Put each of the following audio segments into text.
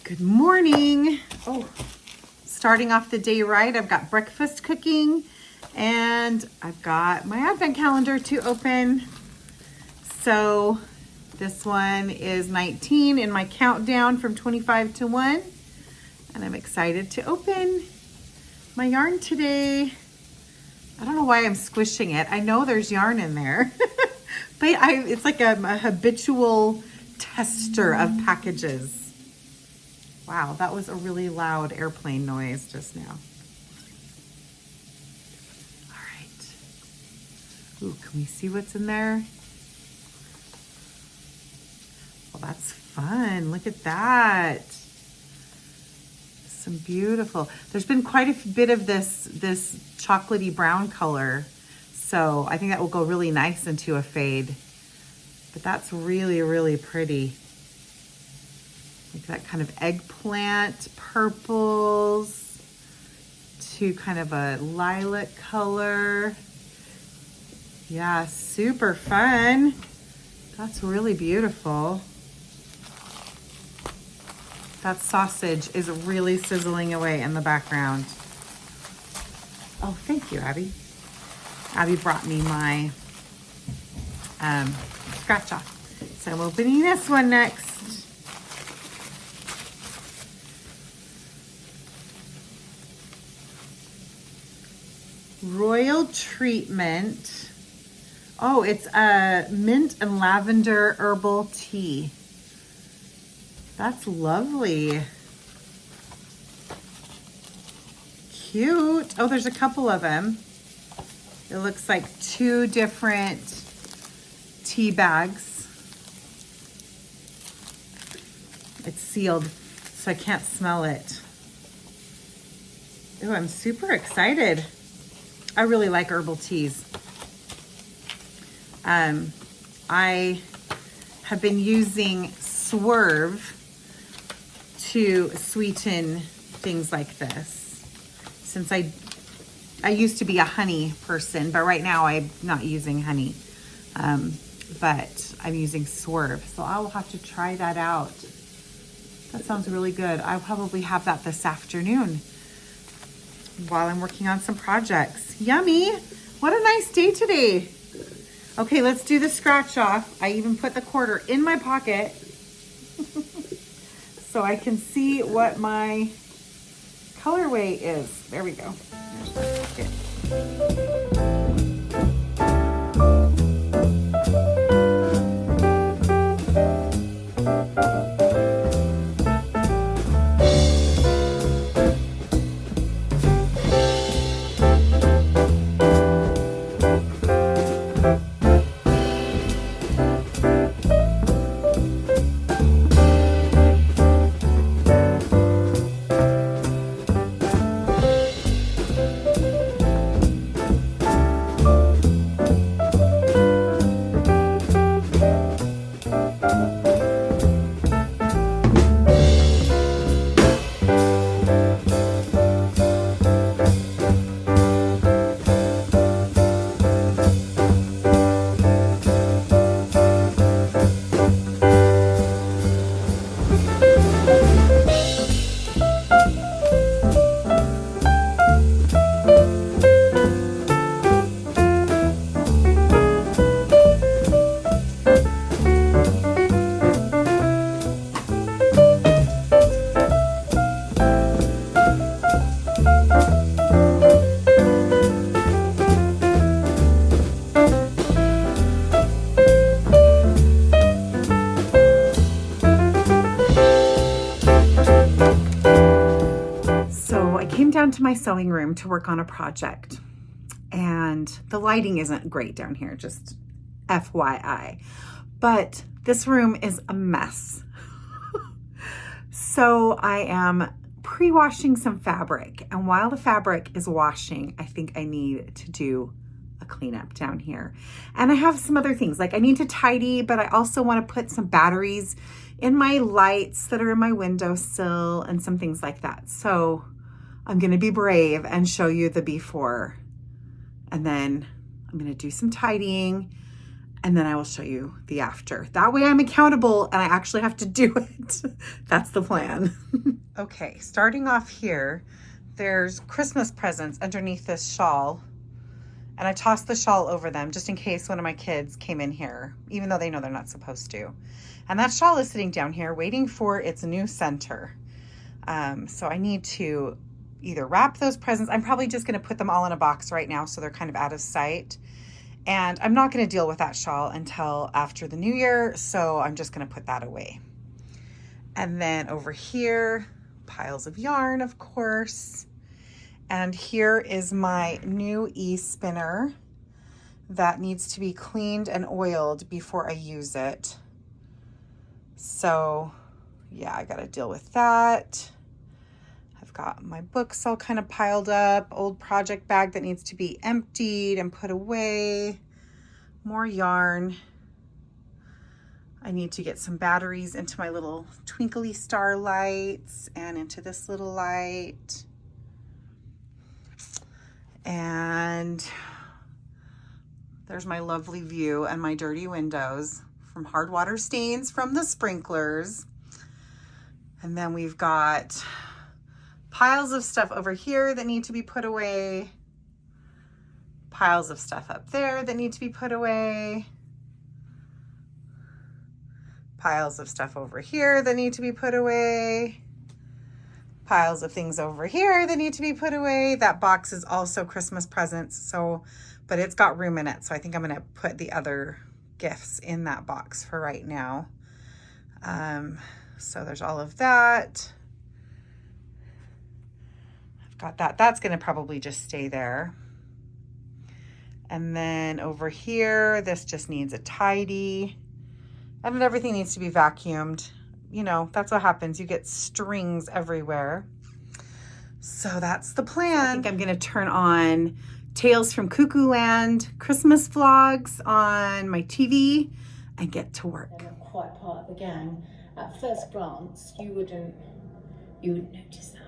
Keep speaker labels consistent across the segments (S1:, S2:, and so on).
S1: Good morning. Starting off the day right, I've got breakfast cooking and I've got my advent calendar to open. So this one is 19 in my countdown from 25 to 1. And I'm excited to open my yarn today. I don't know why I'm squishing it. I know there's yarn in there, but it's like a habitual tester of packages. Wow, that was a really loud airplane noise just now. All right. Ooh, can we see what's in there? Well, that's fun. Look at that. Some beautiful. There's been quite a bit of this chocolatey brown color, so I think that will go really nice into a fade. But that's really, really pretty. Like that kind of eggplant purples to kind of a lilac color. Yeah, super fun. That's really beautiful. That sausage is really sizzling away in the background. Oh, thank you, Abby. Abby brought me my scratch off. So I'm opening this one next. Royal Treatment. Oh, it's a mint and lavender herbal tea. That's lovely. Cute. Oh, there's a couple of them. It looks like 2 different tea bags. It's sealed, so I can't smell it. Oh, I'm super excited. I really like herbal teas. I have been using Swerve to sweeten things like this. Since I used to be a honey person, but right now I'm not using honey. But I'm using Swerve, so I will have to try that out. That sounds really good. I'll probably have that this afternoon while I'm working on some projects. Yummy. What a nice day today. Okay, let's do the scratch off. I even put the quarter in my pocket so I can see what my colorway is. There we go. There's my pocket. Down to my sewing room to work on a project, and the lighting isn't great down here, just FYI, but this room is a mess. So I am pre-washing some fabric, and while the fabric is washing, I think I need to do a cleanup down here. And I have some other things, like I need to tidy, but I also want to put some batteries in my lights that are in my windowsill and some things like that. So I'm going to be brave and show you the before, and then I'm going to do some tidying, and then I will show you the after. That way I'm accountable and I actually have to do it. That's the plan. Okay, starting off here, there's Christmas presents underneath this shawl. And I tossed the shawl over them just in case one of my kids came in here, even though they know they're not supposed to. And that shawl is sitting down here waiting for its new center. So I need to either wrap those presents. I'm probably just going to put them all in a box right now so they're kind of out of sight. And I'm not going to deal with that shawl until after the new year, so I'm just going to put that away. And then over here, piles of yarn, of course. And here is my new e-spinner that needs to be cleaned and oiled before I use it. So yeah, I gotta deal with that. I've got my books all kind of piled up, old project bag that needs to be emptied and put away, more yarn. I need to get some batteries into my little twinkly star lights and into this little light. And there's my lovely view and my dirty windows from hard water stains from the sprinklers. And then we've got piles of stuff over here that need to be put away. Piles of stuff up there that need to be put away. Piles of stuff over here that need to be put away. Piles of things over here that need to be put away. That box is also Christmas presents, so, but it's got room in it, so I think I'm gonna put the other gifts in that box for right now. So there's all of that. I've got that. That's gonna probably just stay there. And then over here, this just needs a tidy. And then everything needs to be vacuumed. You know, that's what happens. You get strings everywhere. So that's the plan. I think I'm gonna turn on Tales from Cuckoo Land Christmas vlogs on my TV and get to work.
S2: They're not quite part of the gang. At first glance, you wouldn't notice that.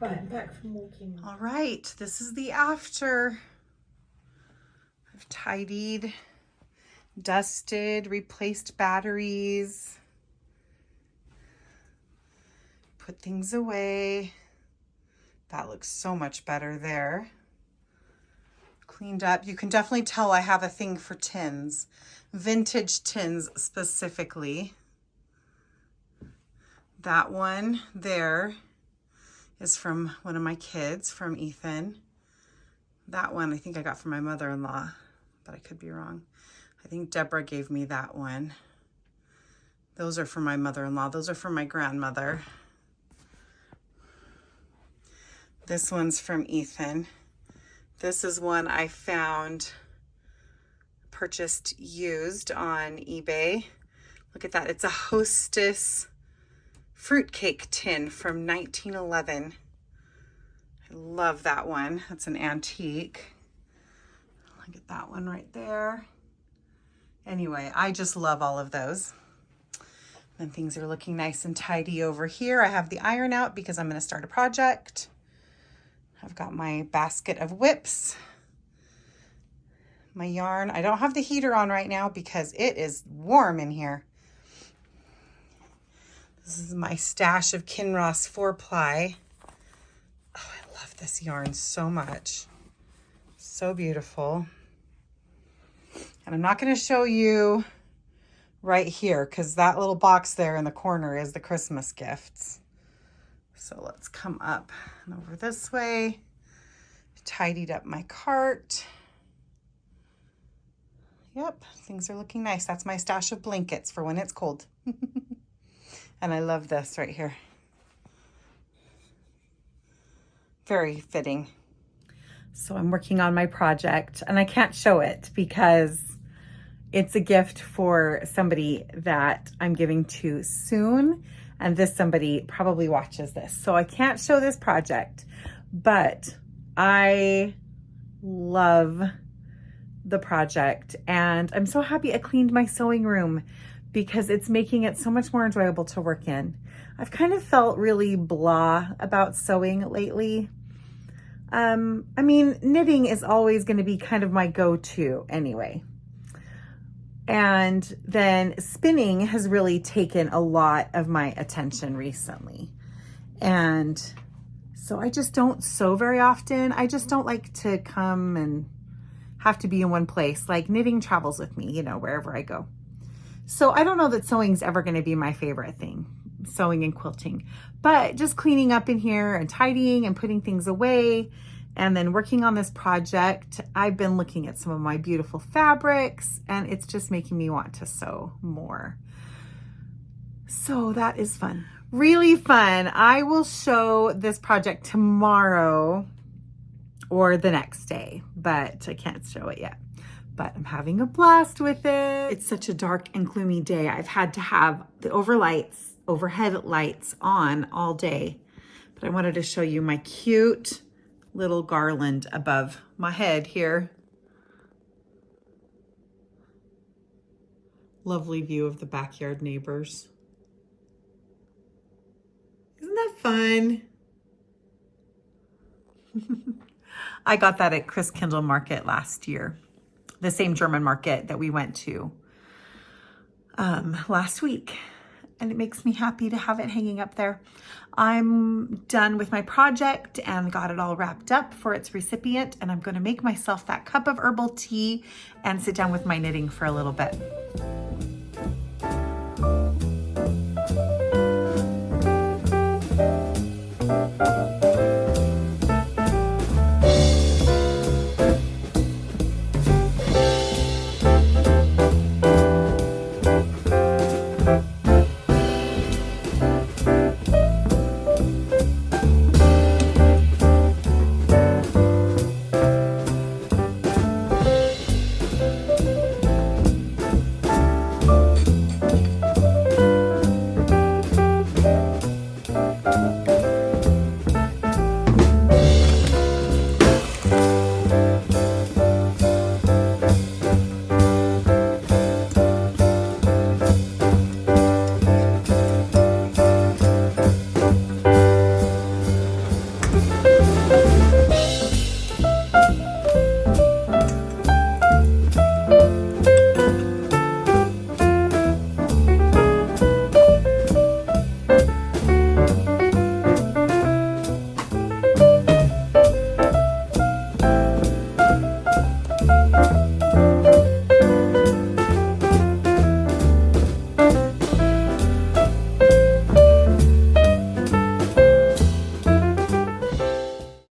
S2: Right, I'm back from walking.
S1: All right, this is the after. I've tidied, dusted, replaced batteries, put things away. That looks so much better there. Cleaned up. You can definitely tell I have a thing for tins, vintage tins specifically. That one there is from one of my kids, from Ethan. That one I think I got from my mother-in-law, but I could be wrong. I think Deborah gave me that one. Those are from my mother-in-law. Those are from my grandmother. This one's from Ethan. This is one I found, purchased used on eBay. Look at that. It's a Hostess fruitcake tin from 1911. I love that one. That's an antique. Look at that one right there. Anyway, I just love all of those. And things are looking nice and tidy over here. I have the iron out because I'm going to start a project. I've got my basket of whips, my yarn. I don't have the heater on right now because it is warm in here. This is my stash of Kinross 4-ply. Oh, I love this yarn so much. So beautiful. And I'm not going to show you right here because that little box there in the corner is the Christmas gifts. So let's come up and over this way. Tidied up my cart. Yep, things are looking nice. That's my stash of blankets for when it's cold. And I love this right here. Very fitting. So I'm working on my project and I can't show it because it's a gift for somebody that I'm giving to soon. And this somebody probably watches this. So I can't show this project, but I love the project. And I'm so happy I cleaned my sewing room because it's making it so much more enjoyable to work in. I've kind of felt really blah about sewing lately. I mean, knitting is always going to be kind of my go-to anyway. And then spinning has really taken a lot of my attention recently. And so I just don't sew very often. I just don't like to come and have to be in one place. Like knitting travels with me, you know, wherever I go. So I don't know that sewing's ever going to be my favorite thing, sewing and quilting, but just cleaning up in here and tidying and putting things away and then working on this project. I've been looking at some of my beautiful fabrics and it's just making me want to sew more. So that is fun, really fun. I will show this project tomorrow or the next day, but I can't show it yet. But I'm having a blast with it. It's such a dark and gloomy day. I've had to have the overhead lights on all day. But I wanted to show you my cute little garland above my head here. Lovely view of the backyard neighbors. Isn't that fun? I got that at Christkindl Market last year. The same German market that we went to last week. And it makes me happy to have it hanging up there. I'm done with my project and got it all wrapped up for its recipient. And I'm gonna make myself that cup of herbal tea and sit down with my knitting for a little bit.